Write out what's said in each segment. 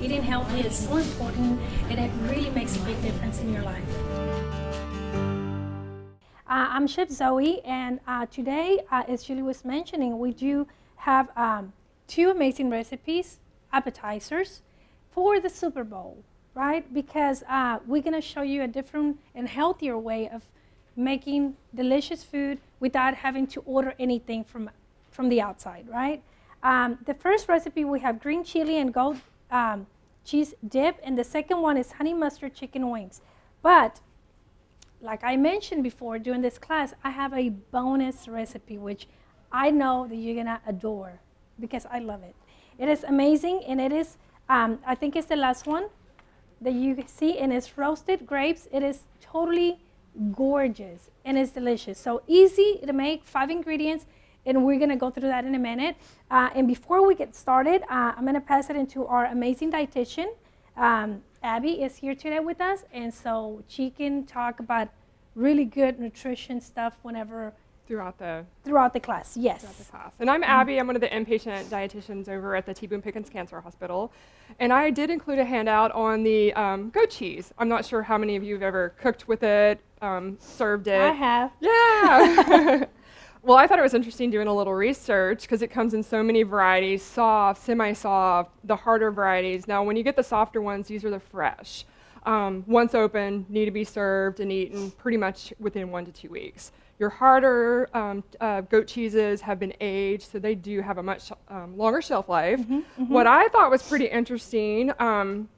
eating healthy is so important, and it really makes a big difference in your life. I'm Chef Zoe, and today, as Julie was mentioning, we do have two amazing recipes, appetizers, for the Super Bowl, right? Because we're going to show you a different and healthier way of making delicious food without having to order anything from the outside, right? The first recipe, we have green chili and goat cheese dip, and the second one is honey mustard chicken wings. But like I mentioned before during this class, I have a bonus recipe which I know that you're gonna adore because I love it. It is amazing, and it is, I think it's the last one that you see, and it's roasted grapes. It is totally gorgeous and it's delicious. So easy to make, 5 ingredients, and we're gonna go through that in a minute. And before we get started, I'm gonna pass it into our amazing dietitian. Abby is here today with us, and so she can talk about really good nutrition stuff whenever Throughout the class. Yes. throughout the class. And I'm Abby. I'm one of the inpatient dietitians over at the T. Boone Pickens Cancer Hospital. And I did include a handout on the goat cheese. I'm not sure how many of you have ever cooked with it, served it. I have. Yeah. Well, I thought it was interesting doing a little research because it comes in so many varieties, soft, semi-soft, the harder varieties. Now, when you get the softer ones, these are the fresh. Once opened, need to be served and eaten pretty much within 1 to 2 weeks. Your harder goat cheeses have been aged, so they do have a much longer shelf life. What I thought was pretty interesting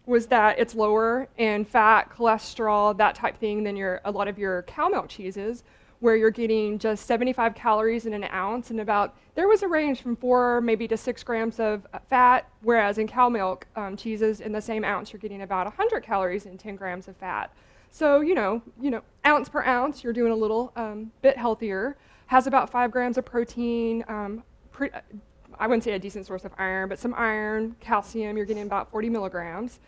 was that it's lower in fat, cholesterol, that type thing than a lot of your cow milk cheeses, where you're getting just 75 calories in an ounce, and there was a range from 4 maybe to 6 grams of fat, whereas in cow milk cheeses in the same ounce you're getting about 100 calories and 10 grams of fat. So you know, ounce per ounce, you're doing a little bit healthier. Has about 5 grams of protein. I wouldn't say a decent source of iron, but some iron, calcium. You're getting about 40 milligrams.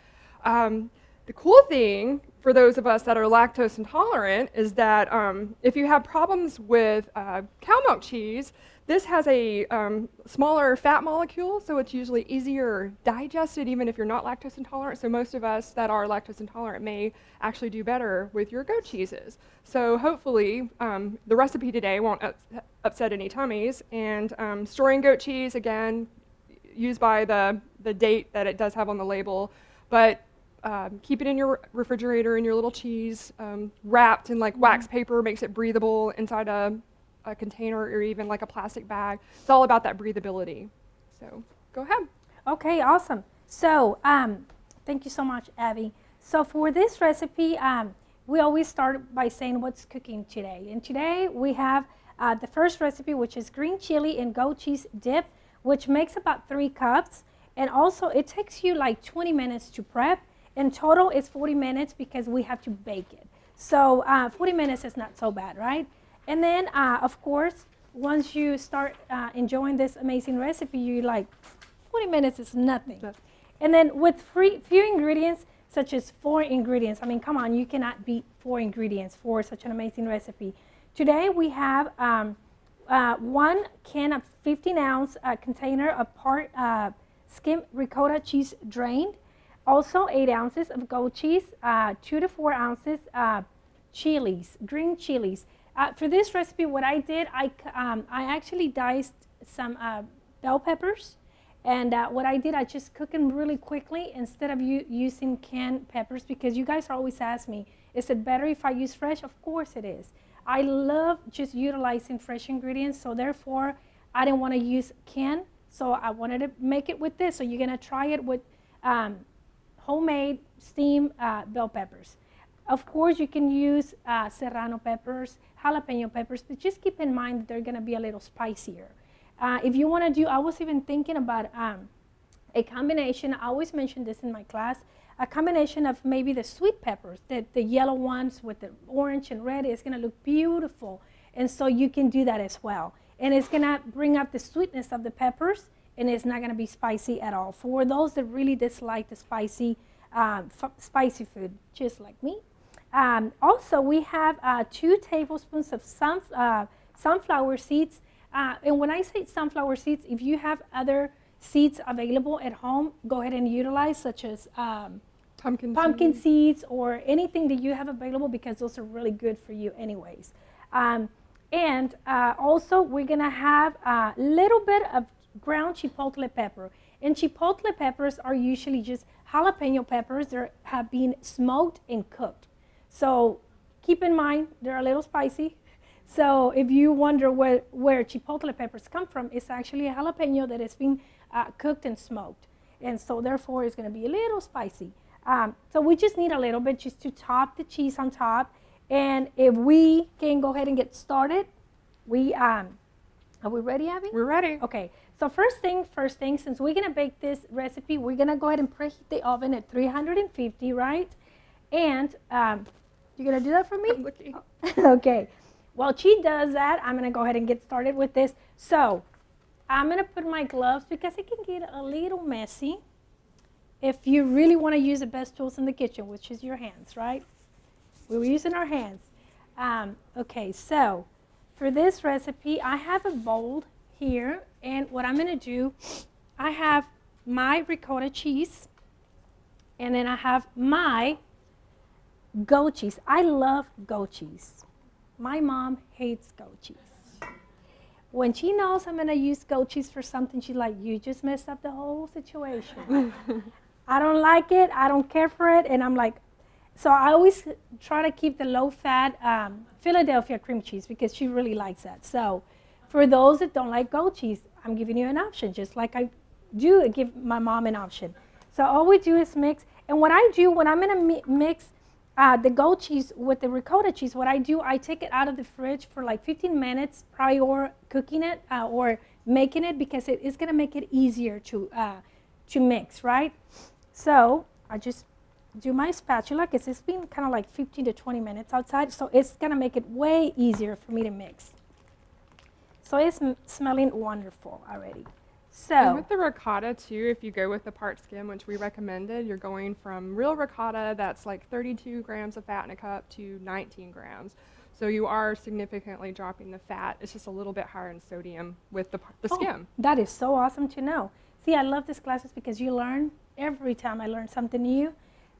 The cool thing for those of us that are lactose intolerant is that if you have problems with cow milk cheese, this has a smaller fat molecule, so it's usually easier digested even if you're not lactose intolerant. So most of us that are lactose intolerant may actually do better with your goat cheeses. So hopefully the recipe today won't upset any tummies. And storing goat cheese, again, used by the date that it does have on the label, but keep it in your refrigerator in your little cheese, wrapped in like wax paper, makes it breathable inside a container or even like a plastic bag. It's all about that breathability. So go ahead. Okay, awesome. So thank you so much, Abby. So for this recipe, we always start by saying what's cooking today. And today we have the first recipe, which is green chili and goat cheese dip, which makes about 3 cups. And also it takes you like 20 minutes to prep. In total, it's 40 minutes because we have to bake it. So 40 minutes is not so bad, right? And then, of course, once you start enjoying this amazing recipe, you're like, 40 minutes is nothing. And then with few ingredients, such as 4 ingredients, I mean, come on, you cannot beat 4 ingredients for such an amazing recipe. Today, we have 1 can of 15-ounce container of part skim ricotta cheese drained. Also 8 ounces of goat cheese, 2 to 4 ounces chilies, green chilies. For this recipe, what I did, I actually diced some bell peppers, and what I did, I just cook them really quickly instead of using canned peppers, because you guys always ask me, is it better if I use fresh? Of course it is. I love just utilizing fresh ingredients, so therefore I didn't want to use canned, so I wanted to make it with this. So you're gonna try it with homemade steamed bell peppers. Of course, you can use serrano peppers, jalapeno peppers, but just keep in mind that they're going to be a little spicier. If you want to do, I was even thinking about a combination, I always mention this in my class, a combination of maybe the sweet peppers, the yellow ones with the orange and red is going to look beautiful. And so you can do that as well. And it's going to bring up the sweetness of the peppers, and it's not going to be spicy at all. For those that really dislike the spicy food, just like me. Also, we have 2 tablespoons of sunflower seeds. And when I say sunflower seeds, if you have other seeds available at home, go ahead and utilize, such as Pumpkin seeds or anything that you have available, because those are really good for you anyways. And also we're gonna have a little bit of ground chipotle pepper. And chipotle peppers are usually just jalapeno peppers that have been smoked and cooked. So keep in mind, they're a little spicy. So if you wonder where chipotle peppers come from, it's actually a jalapeno that has been cooked and smoked. And so therefore it's gonna be a little spicy. So we just need a little bit just to top the cheese on top. And if we can go ahead and get started, are we ready, Abby? We're ready. Okay, so first thing, since we're gonna bake this recipe, we're gonna go ahead and preheat the oven at 350, right? And you're gonna do that for me? I'm looking. Okay, while she does that, I'm gonna go ahead and get started with this. So I'm gonna put my gloves because it can get a little messy if you really wanna use the best tools in the kitchen, which is your hands, right? We're using our hands. Okay, so for this recipe, I have a bowl here, and what I'm gonna do, I have my ricotta cheese, and then I have my goat cheese. I love goat cheese. My mom hates goat cheese. When she knows I'm gonna use goat cheese for something, she's like, you just messed up the whole situation. I don't like it, I don't care for it, and I'm like, so I always try to keep the low-fat Philadelphia cream cheese because she really likes that. So for those that don't like goat cheese, I'm giving you an option, just like I do give my mom an option. So all we do is mix. And what I do when I'm going to mix the goat cheese with the ricotta cheese, what I do, I take it out of the fridge for like 15 minutes prior cooking it or making it, because it is going to make it easier to mix, right? So I just do my spatula, because it's been kind of like 15 to 20 minutes outside, so it's gonna make it way easier for me to mix. So it's smelling wonderful already. So And with the ricotta too, if you go with the part skim, which we recommended, you're going from real ricotta that's like 32 grams of fat in a cup to 19 grams. So you are significantly dropping the fat. It's just a little bit higher in sodium with the skim. That is so awesome to know. See, I love these classes because you learn every time. I learn something new.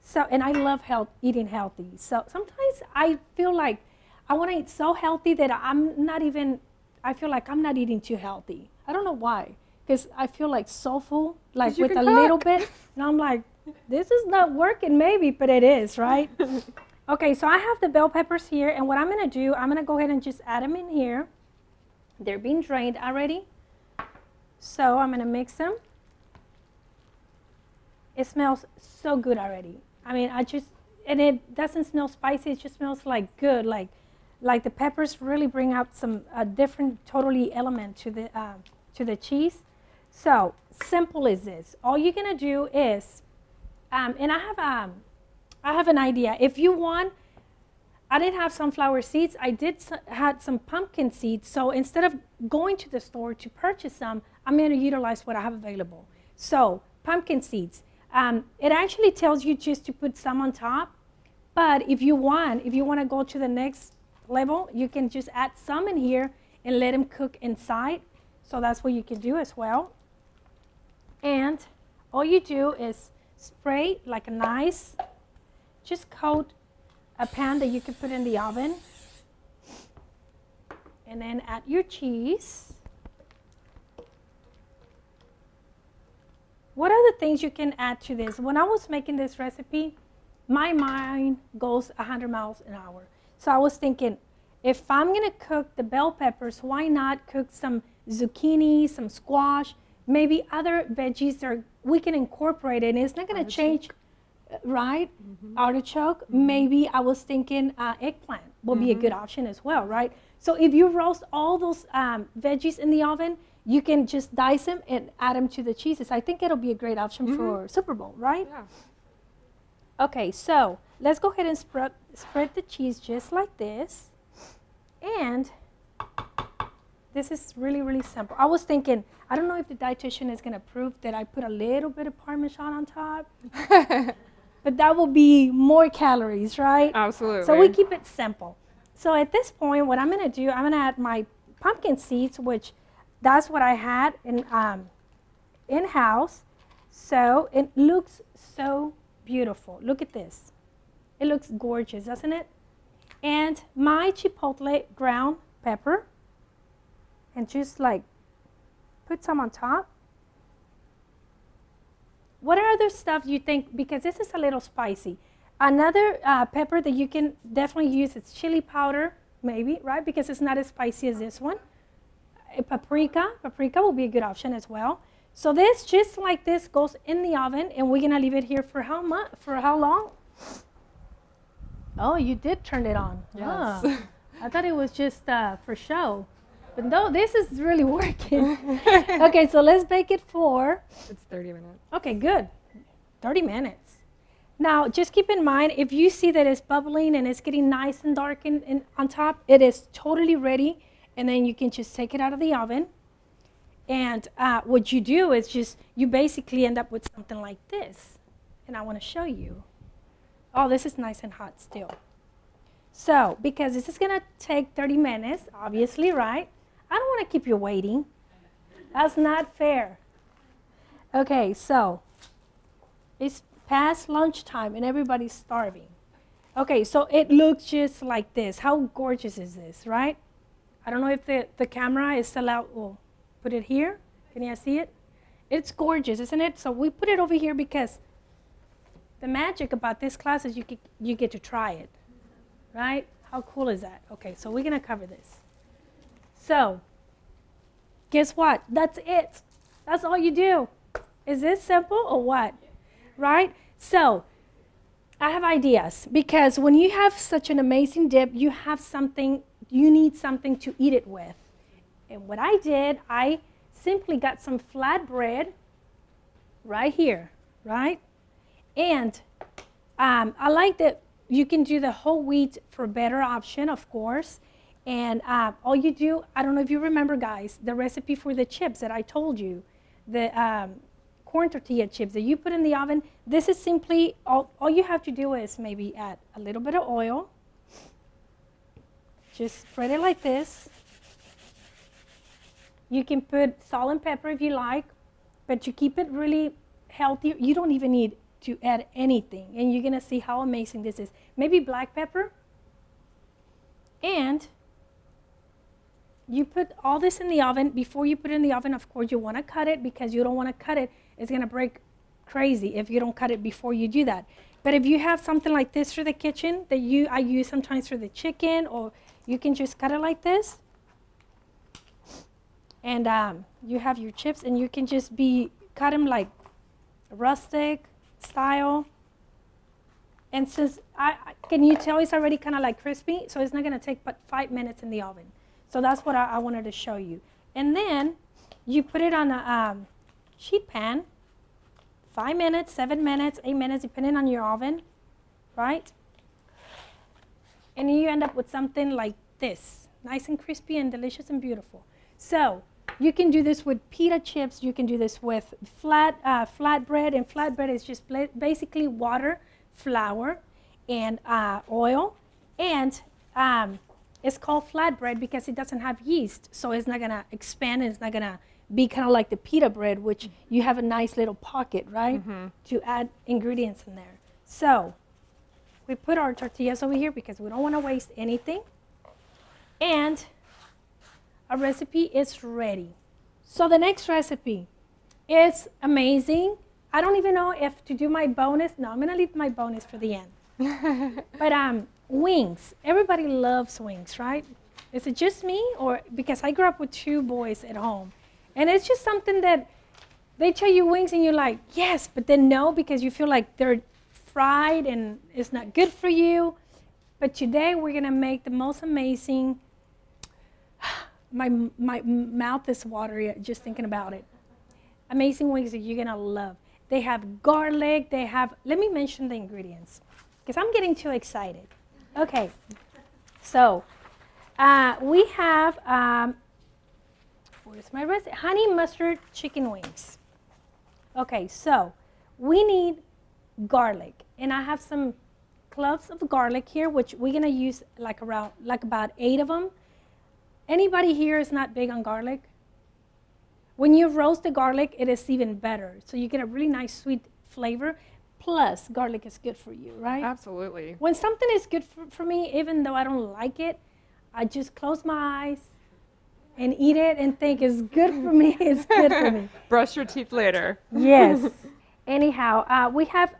So, and I love eating healthy. So sometimes I feel like I want to eat so healthy that I feel like I'm not eating too healthy. I don't know why, because I feel like so full, like with a little bit, and I'm like, this is not working maybe, but it is, right? Okay, so I have the bell peppers here, and what I'm gonna do, I'm gonna go ahead and just add them in here. They're being drained already. So I'm gonna mix them. It smells so good already. I mean, and it doesn't smell spicy, it just smells like good, like the peppers really bring out some different totally element to the cheese. So simple as this. All you're gonna do is, and I have an idea. If you want, I didn't have sunflower seeds. I had some pumpkin seeds. So instead of going to the store to purchase some, I'm gonna utilize what I have available. So pumpkin seeds. It actually tells you just to put some on top, but if you want to go to the next level, you can just add some in here and let them cook inside. So that's what you can do as well. And all you do is spray like a nice, just coat a pan that you can put in the oven, and then add your cheese. What are the things you can add to this? When I was making this recipe, my mind goes 100 miles an hour. So I was thinking, if I'm gonna cook the bell peppers, why not cook some zucchini, some squash, maybe other veggies that we can incorporate it, and it's not gonna change, right? Mm-hmm. Artichoke, mm-hmm. Maybe I was thinking eggplant will be a good option as well, right? So if you roast all those veggies in the oven, you can just dice them and add them to the cheeses. I think it'll be a great option for Super Bowl, right? Yeah. Okay, so let's go ahead and spread the cheese just like this. And this is really, really simple. I was thinking, I don't know if the dietitian is going to approve that I put a little bit of Parmesan on top, but that will be more calories, right? Absolutely. So we keep it simple. So at this point, what I'm going to do, I'm going to add my pumpkin seeds, which that's what I had, and in-house. So it looks so beautiful. Look at this. It looks gorgeous, doesn't it? And my chipotle ground pepper. And just like put some on top. What are other stuff you think, because this is a little spicy. Another pepper that you can definitely use is chili powder, maybe, right? Because it's not as spicy as this one. Paprika will be a good option as well. So this, just like this, goes in the oven, and we're gonna leave it here for how much? For how long? Oh, you did turn it on. Yes. Ah, I thought it was just for show, but no, this is really working. Okay, so let's bake it for. It's 30 minutes. Okay, good. 30 minutes. Now, just keep in mind, if you see that it's bubbling and it's getting nice and dark on top, it is totally ready. And then you can just take it out of the oven. And what you do is just, you basically end up with something like this. And I want to show you. Oh, this is nice and hot still. So, because this is going to take 30 minutes, obviously, right? I don't want to keep you waiting. That's not fair. Okay, so it's past lunchtime and everybody's starving. Okay, so it looks just like this. How gorgeous is this, right? I don't know if the camera is still out. We'll put it here. Can you see it? It's gorgeous, isn't it? So we put it over here because the magic about this class is you get to try it, right? How cool is that? Okay, so we're going to cover this. So guess what? That's it. That's all you do. Is this simple or what? Right? So I have ideas, because when you have such an amazing dip, you need something to eat it with. And what I did, I simply got some flat bread right here, right? And I like that you can do the whole wheat for a better option, of course. And all you do, I don't know if you remember, guys, the recipe for the chips that I told you, the corn tortilla chips that you put in the oven. This is simply, all you have to do is maybe add a little bit of oil. Just spread it like this. You can put salt and pepper if you like, but you keep it really healthy. You don't even need to add anything, and you're gonna see how amazing this is. Maybe black pepper. And you put all this in the oven. Before you put it in the oven, of course, you want to cut it, because you don't want to cut it. It's going to break crazy if you don't cut it before you do that. But if you have something like this for the kitchen that I use sometimes for the chicken, or you can just cut it like this. And you have your chips, and you can just cut them like rustic style. And since can you tell it's already kind of like crispy, so it's not going to take but 5 minutes in the oven. So that's what I wanted to show you. And then you put it on a sheet pan, 5 minutes, 7 minutes, 8 minutes, depending on your oven, right? And you end up with something like this, nice and crispy and delicious and beautiful. So you can do this with pita chips. You can do this with flatbread, and flatbread is just basically water, flour, and oil. And it's called flatbread because it doesn't have yeast, so it's not going to expand, and it's not going to be kind of like the pita bread, which you have a nice little pocket, right, to add ingredients in there. So we put our tortillas over here because we don't want to waste anything. And our recipe is ready. So the next recipe is amazing. I don't even know if to do my bonus. No, I'm going to leave my bonus for the end. But wings. Everybody loves wings, right? Is it just me? Or because I grew up with 2 boys at home. And it's just something that they tell you wings and you're like, yes, but then no, because you feel like they're fried and it's not good for you. But today we're going to make the most amazing, my mouth is watery just thinking about it. Amazing wings that you're going to love. They have garlic, let me mention the ingredients because I'm getting too excited. Okay, so we have, where's my recipe? Honey mustard chicken wings. Okay, so we need garlic, and I have some cloves of garlic here, which we're gonna use like about 8 of them. Anybody here is not big on garlic? When you roast the garlic, it is even better. So you get a really nice sweet flavor. Plus, garlic is good for you, right? Absolutely. When something is good for me, even though I don't like it, I just close my eyes and eat it and think it's good for me. It's good for me. Brush your teeth later. Yes. Anyhow, we have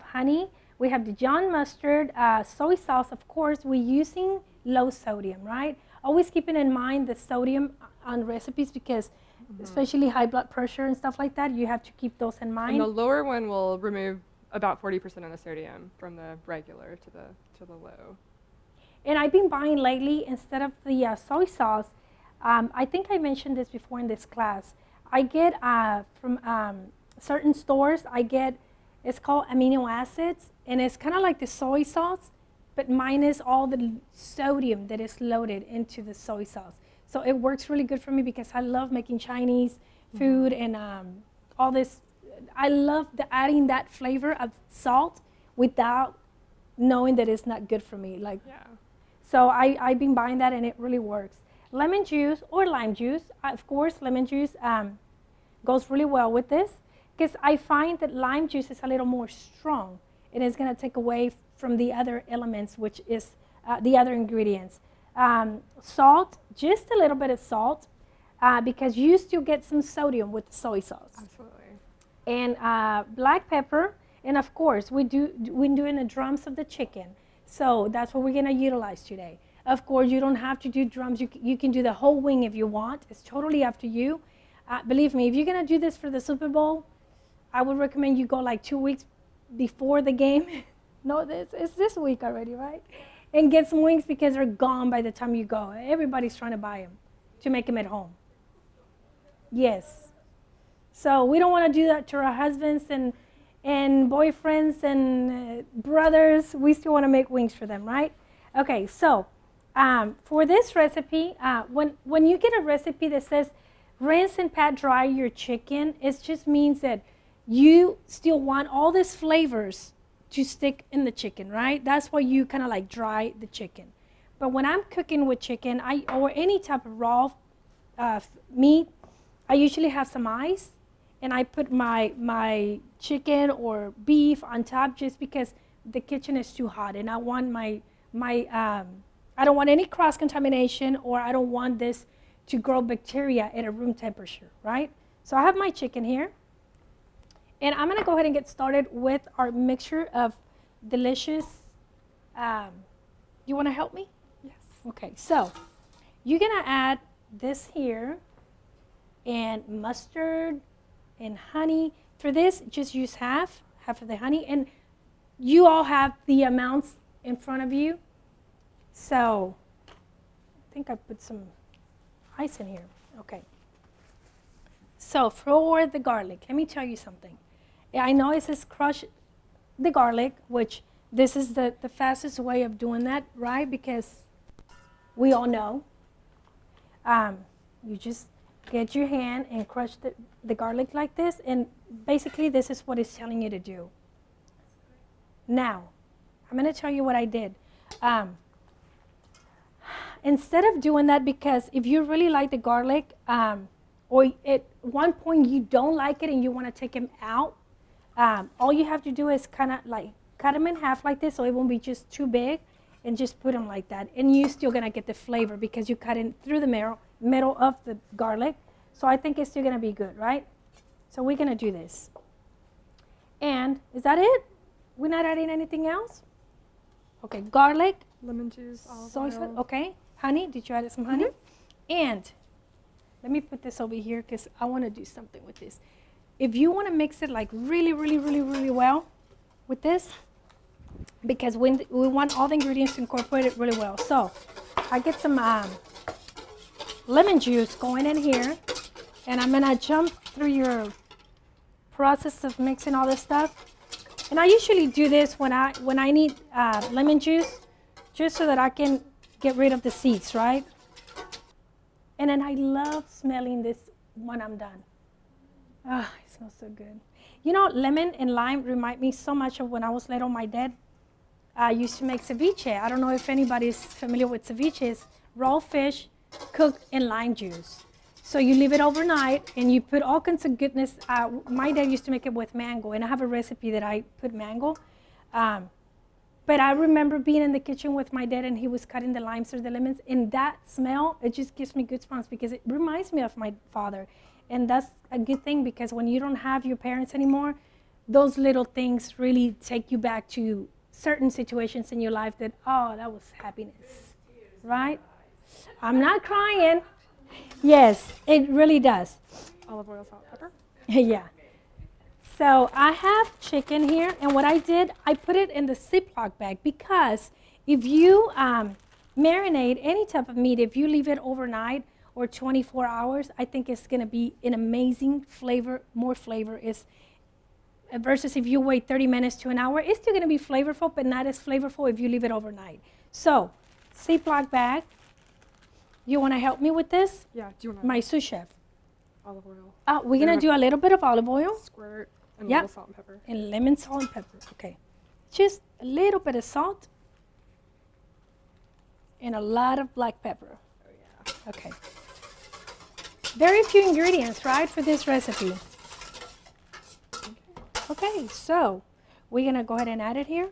honey. We have Dijon mustard, soy sauce. Of course, we're using low sodium, right? Always keeping in mind the sodium on recipes because especially high blood pressure and stuff like that, you have to keep those in mind. And the lower one will remove about 40% of the sodium from the regular to the low. And I've been buying lately, instead of the soy sauce, I think I mentioned this before in this class, I get from certain stores, it's called amino acids, and it's kind of like the soy sauce, but minus all the sodium that is loaded into the soy sauce. So it works really good for me because I love making Chinese food and all this. I love adding that flavor of salt without knowing that it's not good for me. So I've been buying that and it really works. Lemon juice or lime juice, of course, lemon juice goes really well with this because I find that lime juice is a little more strong and it's going to take away from the other elements, which is the other ingredients. Salt, just a little bit of salt, because you still get some sodium with the soy sauce. Absolutely. And black pepper, and of course, we're doing the drums of the chicken. So that's what we're gonna utilize today. Of course, you don't have to do drums. You can do the whole wing if you want. It's totally up to you. Believe me, if you're gonna do this for the Super Bowl, I would recommend you go like 2 weeks before the game. No, it's this week already, right? And get some wings because they're gone by the time you go. Everybody's trying to buy them to make them at home. Yes. So we don't want to do that to our husbands and boyfriends and brothers. We still want to make wings for them, right? Okay, so for this recipe, when you get a recipe that says rinse and pat dry your chicken, it just means that you still want all these flavors to stick in the chicken, right? That's why you kind of like dry the chicken. But when I'm cooking with chicken, or any type of raw meat, I usually have some ice, and I put my chicken or beef on top just because the kitchen is too hot, and I want I don't want any cross contamination, or I don't want this to grow bacteria at a room temperature, right? So I have my chicken here. And I'm going to go ahead and get started with our mixture of delicious. You want to help me? Yes. Okay, so you're going to add this here and mustard and honey. For this, just use half of the honey. And you all have the amounts in front of you. So I think I put some ice in here. Okay. So for the garlic, let me tell you something. I know it says crush the garlic, which this is the fastest way of doing that, right? Because we all know. You just get your hand and crush the garlic like this, and basically this is what it's telling you to do. Now, I'm going to tell you what I did. Instead of doing that, because if you really like the garlic, or at one point you don't like it and you want to take them out, all you have to do is kind of like cut them in half like this so it won't be just too big, and just put them like that. And you're still going to get the flavor because you cut in through the middle of the garlic. So I think it's still going to be good, right? So we're going to do this. And is that it? We're not adding anything else? Okay, garlic. Lemon juice, Soy sauce, okay. Honey, did you add some honey? And let me put this over here because I want to do something with this. If you want to mix it like really, really, really, really well with this, because we want all the ingredients to incorporate it really well. So I get some lemon juice going in here, and I'm going to jump through your process of mixing all this stuff. And I usually do this when I need lemon juice, just so that I can get rid of the seeds, right? And then I love smelling this when I'm done. Ah, it smells so good. You know, lemon and lime remind me so much of when I was little. My dad used to make ceviche. I don't know if anybody's familiar with ceviche. It's raw fish cooked in lime juice. So you leave it overnight, and you put all kinds of goodness. My dad used to make it with mango, and I have a recipe that I put mango. But I remember being in the kitchen with my dad, and he was cutting the limes or the lemons, and that smell, it just gives me goosebumps because it reminds me of my father. And that's a good thing, because when you don't have your parents anymore, those little things really take you back to certain situations in your life that, oh, that was happiness, right? I'm not crying. Yes, it really does. Olive oil, salt, pepper. Yeah. So I have chicken here, and what I did, I put it in the Ziploc bag, because if you marinate any type of meat, if you leave it overnight or 24 hours, I think it's going to be an amazing flavor, more flavor is versus if you wait 30 minutes to an hour. It's still going to be flavorful, but not as flavorful if you leave it overnight. So, Ziploc bag. You want to help me with this? Yeah, do you want My sous chef. olive oil? We're going to do a little bit of olive oil. Squirt and a Yeah. little salt and pepper. And lemon, salt, and pepper. Okay. Just a little bit of salt. And a lot of black pepper. Oh, yeah. Okay. Very few ingredients, right, for this recipe. Okay, so we're going to go ahead and add it here.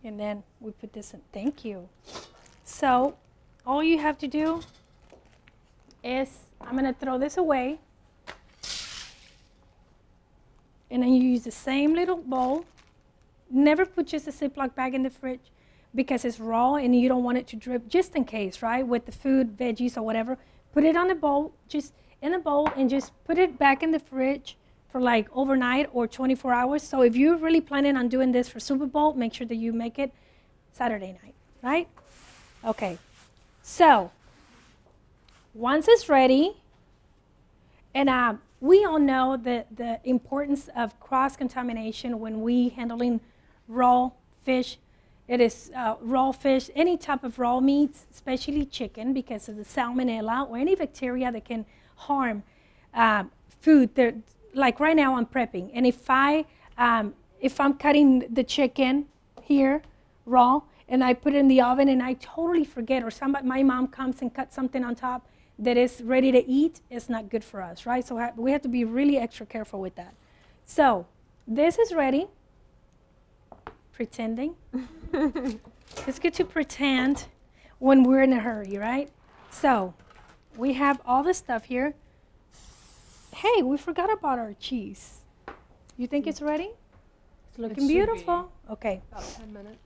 And then we put this in. Thank you. So all you have to do is, I'm going to throw this away. And then you use the same little bowl. Never put just a Ziploc bag in the fridge, because it's raw and you don't want it to drip, just in case, right? With the food, veggies, or whatever. Put it on the bowl, just in a bowl, and just put it back in the fridge for like overnight or 24 hours. So if you're really planning on doing this for Super Bowl, make sure that you make it Saturday night, right? Okay. So once it's ready, and we all know the importance of cross-contamination when we handling raw fish. It is raw fish, any type of raw meats, especially chicken, because of the salmonella or any bacteria that can harm food. Like right now, I'm prepping, and if I'm cutting the chicken here raw and I put it in the oven and I totally forget, or my mom comes and cuts something on top that is ready to eat, it's not good for us, right? So we have to be really extra careful with that. So this is ready. Pretending. It's good to pretend when we're in a hurry, right? So we have all this stuff here. Hey, we forgot about our cheese. You think it's ready? It's looking beautiful. Okay. About 10 minutes.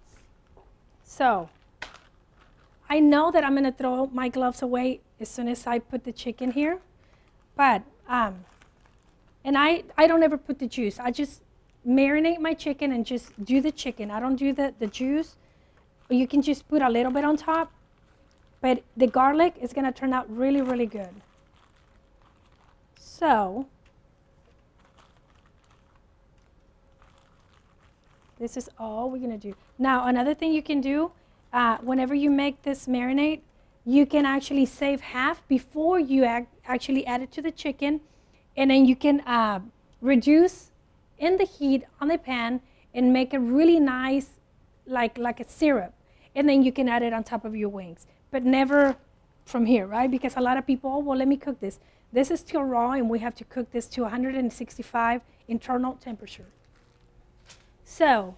So I know that I'm going to throw my gloves away as soon as I put the chicken here. But, and I don't ever put the juice. I just marinate my chicken and just do the chicken. I don't do the juice. You can just put a little bit on top. But the garlic is going to turn out really, really good. So this is all we're going to do. Now, another thing you can do, whenever you make this marinade, you can actually save half before you actually add it to the chicken. And then you can reduce in the heat on the pan and make a really nice, like a syrup. And then you can add it on top of your wings. But never from here, right? Because a lot of people, oh, well, let me cook this. This is still raw, and we have to cook this to 165 internal temperature. So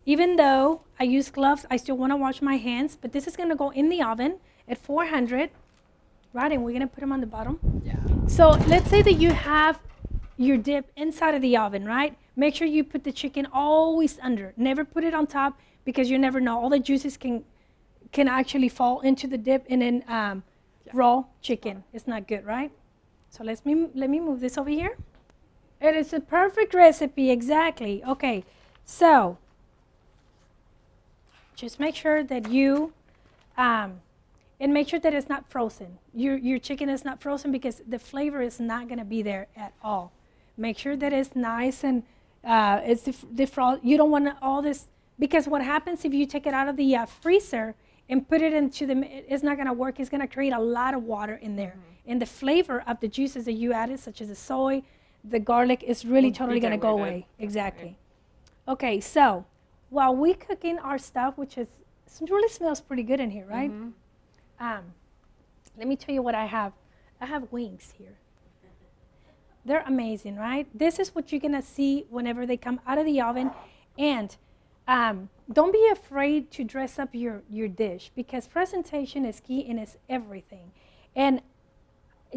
even though I use gloves, I still want to wash my hands. But this is going to go in the oven at 400, right? And we're going to put them on the bottom. Yeah. So let's say that you have your dip inside of the oven, right? Make sure you put the chicken always under. Never put it on top, because you never know. All the juices can actually fall into the dip, and then raw chicken is not good, right? So let me move this over here. It is a perfect recipe, exactly. Okay, so just make sure that you, and make sure that it's not frozen. Your chicken is not frozen, because the flavor is not going to be there at all. Make sure that it's nice and it's you don't want all this, because what happens if you take it out of the freezer and put it into it's not going to work. It's going to create a lot of water in there. Mm-hmm. And the flavor of the juices that you added, such as the soy, the garlic, is really totally going to go away. Exactly. Right. Okay, so while we're cooking our stuff, which is It really smells pretty good in here, right? Mm-hmm. Let me tell you what I have. I have wings here. They're amazing, right? This is what you're going to see whenever they come out of the oven. And don't be afraid to dress up your dish, because presentation is key and it's everything. And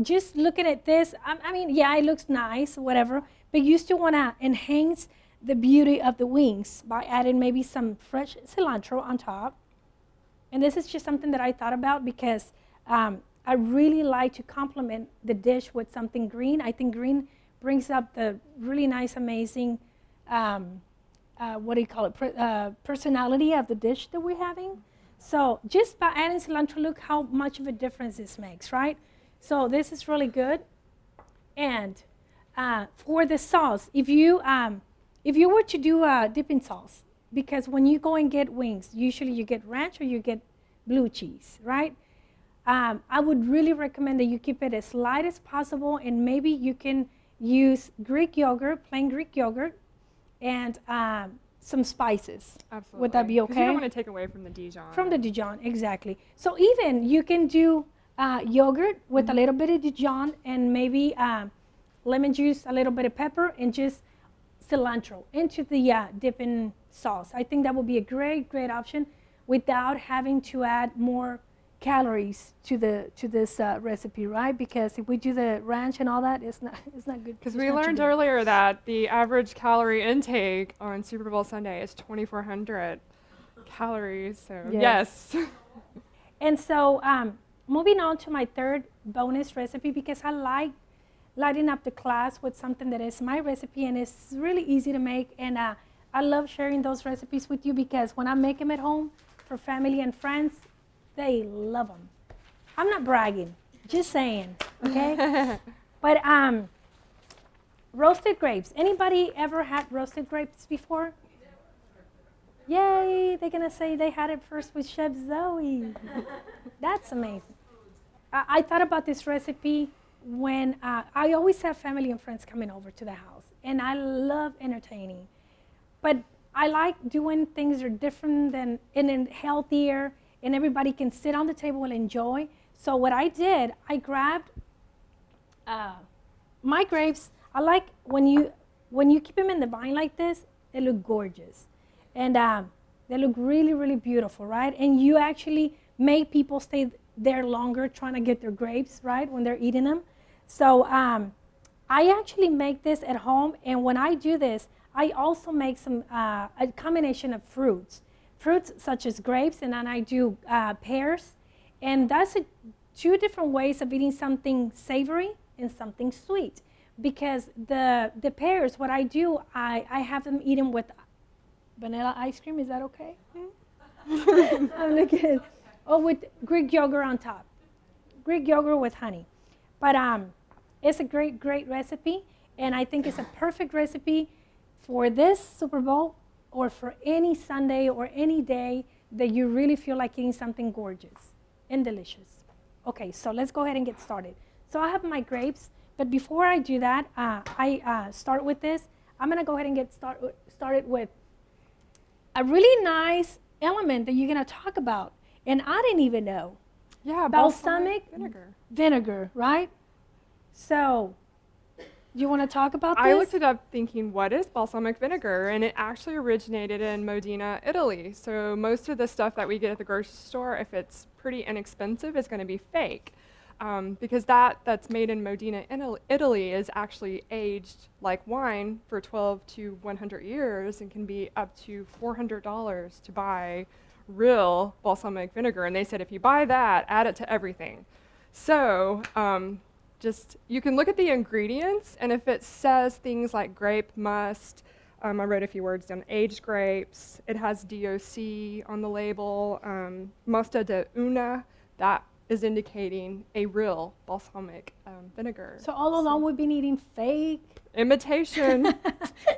just looking at this, I mean, yeah, it looks nice, whatever, but you still want to enhance the beauty of the wings by adding maybe some fresh cilantro on top. And this is just something that I thought about because I really like to complement the dish with something green. I think green brings up the really nice, amazing, what do you call it, personality of the dish that we're having. So just by adding cilantro, look how much of a difference this makes, right? So this is really good. And for the sauce, if you were to do a dipping sauce, because when you go and get wings, usually you get ranch or you get blue cheese, right? I would really recommend that you keep it as light as possible, and maybe you can use Greek yogurt, plain Greek yogurt, and some spices. Absolutely. Would that be okay? 'Cause you don't want to take away from the Dijon. From the Dijon, exactly. So even you can do yogurt with a little bit of Dijon and maybe lemon juice, a little bit of pepper, and just cilantro into the dipping sauce. I think that would be a great, great option without having to add more calories to this recipe, right? Because if we do the ranch and all that, it's not good. Because we learned earlier that the average calorie intake on Super Bowl Sunday is 2,400 calories. So yes. And so moving on to my third bonus recipe, because I like lighting up the class with something that is my recipe and it's really easy to make. And I love sharing those recipes with you because when I make them at home for family and friends, they love them. I'm not bragging, just saying, okay? But roasted grapes. Anybody ever had roasted grapes before? Yay, they're gonna say they had it first with Chef Zoe. That's amazing. I thought about this recipe when I always have family and friends coming over to the house, and I love entertaining. But I like doing things that are different and healthier, and everybody can sit on the table and enjoy. So what I did, I grabbed my grapes. I like when you keep them in the vine like this, they look gorgeous. And they look really, really beautiful, right? And you actually make people stay there longer trying to get their grapes, right, when they're eating them. So I actually make this at home, and when I do this, I also make a combination of fruits such as grapes, and then I do pears. And that's two different ways of eating something savory and something sweet. Because the pears, what I do, I have them eaten with vanilla ice cream. Is that okay? I'm looking. Oh, with Greek yogurt on top. Greek yogurt with honey. But it's a great, great recipe, and I think it's a perfect recipe for this Super Bowl or for any Sunday or any day that you really feel like eating something gorgeous and delicious. Okay, so let's go ahead and get started. So I have my grapes, but before I do that, I start with this. I'm going to go ahead and get started with a really nice element that you're going to talk about, and I didn't even know. Yeah, balsamic vinegar. Vinegar, right? So, do you want to talk about this? I looked it up thinking, what is balsamic vinegar? And it actually originated in Modena, Italy. So most of the stuff that we get at the grocery store, if it's pretty inexpensive, is going to be fake. Because that's made in Modena, Italy, is actually aged like wine for 12 to 100 years and can be up to $400 to buy real balsamic vinegar. And they said if you buy that, add it to everything. So just you can look at the ingredients, and if it says things like grape must, I wrote a few words down, aged grapes, it has DOC on the label, Mosta de Una, that is indicating a real balsamic vinegar. So all along we've been eating fake? Imitation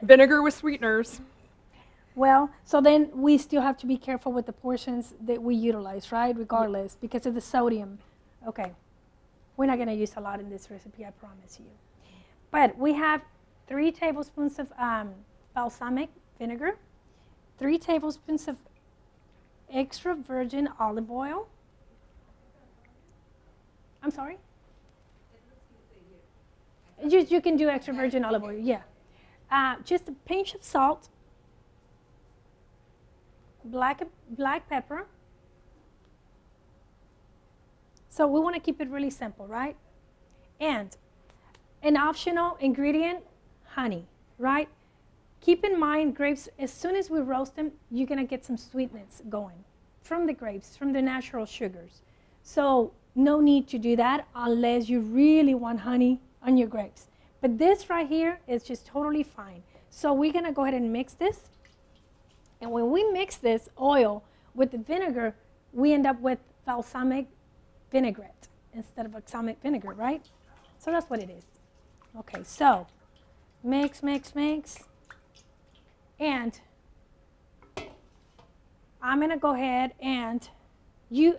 vinegar with sweeteners. Well, so then we still have to be careful with the portions that we utilize, right? Regardless, because of the sodium. Okay. We're not going to use a lot in this recipe, I promise you. But we have 3 tablespoons of balsamic vinegar, 3 tablespoons of extra virgin olive oil. I'm sorry? You can do extra virgin olive oil, yeah. Just a pinch of salt, black pepper. So we want to keep it really simple, right? And an optional ingredient, honey, right? Keep in mind, grapes, as soon as we roast them, you're going to get some sweetness going from the grapes, from the natural sugars. So no need to do that unless you really want honey on your grapes. But this right here is just totally fine. So we're going to go ahead and mix this. And when we mix this oil with the vinegar, we end up with balsamic vinaigrette instead of balsamic vinegar, right? So that's what it is. Okay, so mix, mix, mix. And I'm going to go ahead and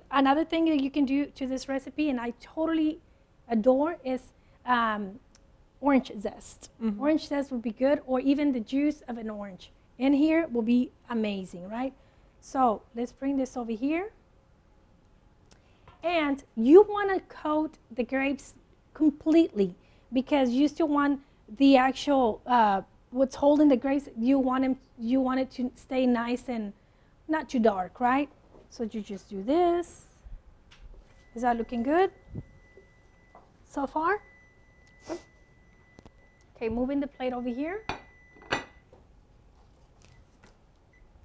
another thing that you can do to this recipe, and I totally adore, is orange zest. Mm-hmm. Orange zest would be good, or even the juice of an orange in here will be amazing, right? So let's bring this over here. And you want to coat the grapes completely because you still want the actual what's holding the grapes. You want it to stay nice and not too dark, right? So you just do this. Is that looking good so far? Okay, moving the plate over here.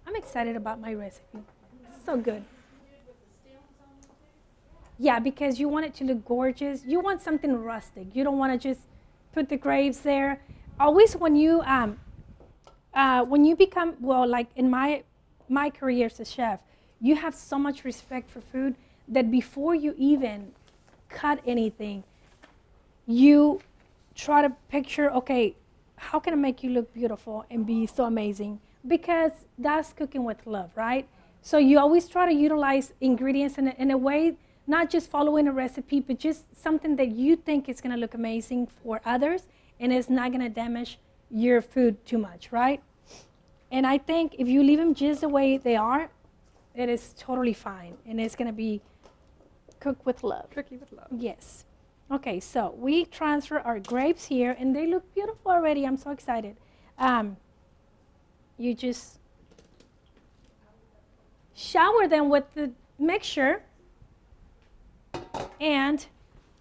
I'm excited about my recipe. It's so good. Yeah, because you want it to look gorgeous. You want something rustic. You don't want to just put the grapes there. Always when you become, well, like in my career as a chef, you have so much respect for food that before you even cut anything, you try to picture, okay, how can I make you look beautiful and be so amazing? Because that's cooking with love, right? So you always try to utilize ingredients in a way, not just following a recipe, but just something that you think is going to look amazing for others and it's not going to damage your food too much, right? And I think if you leave them just the way they are, it is totally fine. And it's going to be cooked with love. Cookie with love. Yes. Okay, so we transfer our grapes here, and they look beautiful already. I'm so excited. You just shower them with the mixture. And,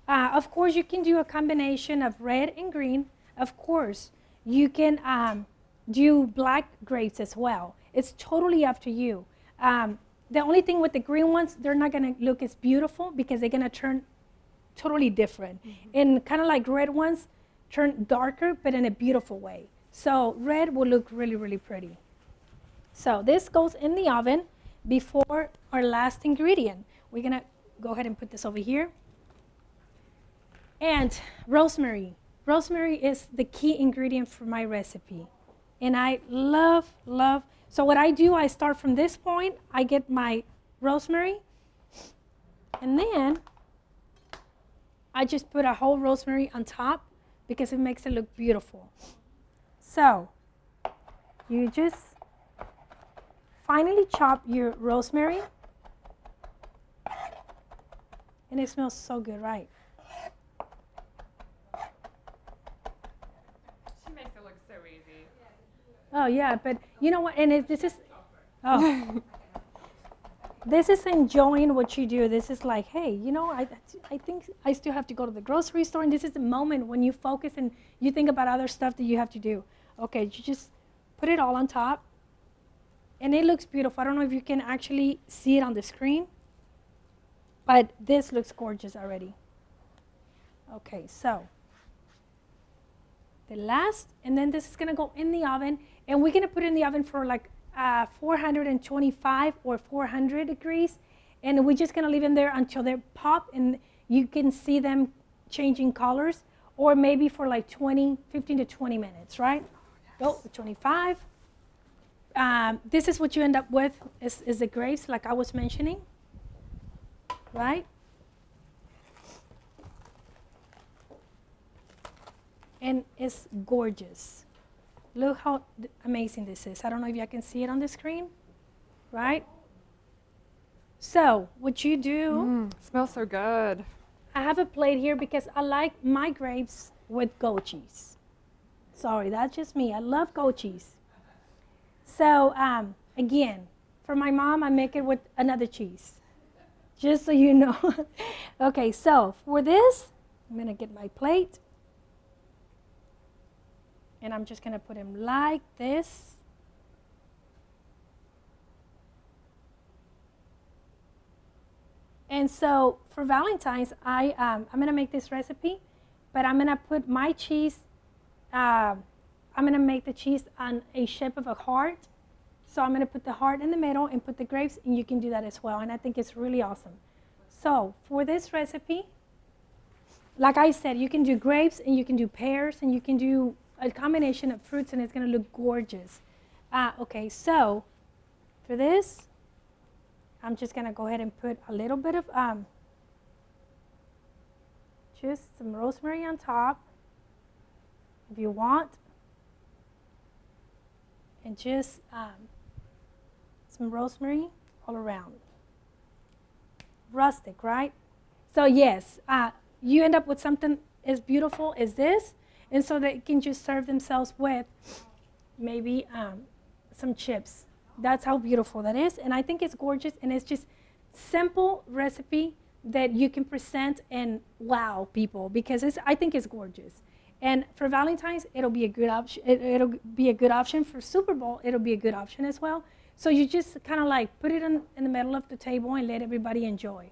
of course, you can do a combination of red and green. Of course, you can do black grapes as well. It's totally up to you. The only thing with the green ones, they're not going to look as beautiful because they're going to turn totally different. Mm-hmm. And kind of like red ones turn darker, but in a beautiful way. So red will look really, really pretty. So this goes in the oven before our last ingredient. We're going to go ahead and put this over here. And rosemary. Rosemary is the key ingredient for my recipe. And I love. So what I do, I start from this point. I get my rosemary. And then I just put a whole rosemary on top because it makes it look beautiful. So you just finely chop your rosemary. And it smells so good, right? She makes it look so easy. Oh, yeah, but you know what? And this is, this is enjoying what you do. This is like, hey, you know, I think I still have to go to the grocery store, and this is the moment when you focus and you think about other stuff that you have to do. Okay, you just put it all on top, and it looks beautiful. I don't know if you can actually see it on the screen, but this looks gorgeous already. Okay, so the last, and then this is going to go in the oven, and we're going to put it in the oven for like 425 or 400 degrees, and we're just going to leave them there until they pop and you can see them changing colors, or maybe for like 15 to 20 minutes, right? Yes. Go, 25. This is what you end up with is the grapes, like I was mentioning, right? And it's gorgeous. Look how amazing this is. I don't know if you can see it on the screen, right? So what you do, Smells so good. I have a plate here because I like my grapes with goat cheese. Sorry, that's just me. I love goat cheese. So again, for my mom, I make it with another cheese, just so you know. Okay, so for this, I'm gonna get my plate, and I'm just gonna put them like this. And so for Valentine's, I'm gonna make this recipe, but I'm gonna put my cheese. I'm gonna make the cheese on a shape of a heart. So I'm gonna put the heart in the middle and put the grapes, and you can do that as well. And I think it's really awesome. So for this recipe, like I said, you can do grapes and you can do pears and you can do a combination of fruits, and it's gonna look gorgeous. Okay, so for this, I'm just gonna go ahead and put a little bit of just some rosemary on top, if you want, and just some rosemary all around. Rustic, right? So yes, you end up with something as beautiful as this, and so they can just serve themselves with maybe some chips. That's how beautiful that is, and I think it's gorgeous, and it's just simple recipe that you can present and wow people, because I think it's gorgeous. And for Valentine's, it'll be a good option. It'll be a good option for Super Bowl. It'll be a good option as well. So you just kind of like put it in the middle of the table and let everybody enjoy.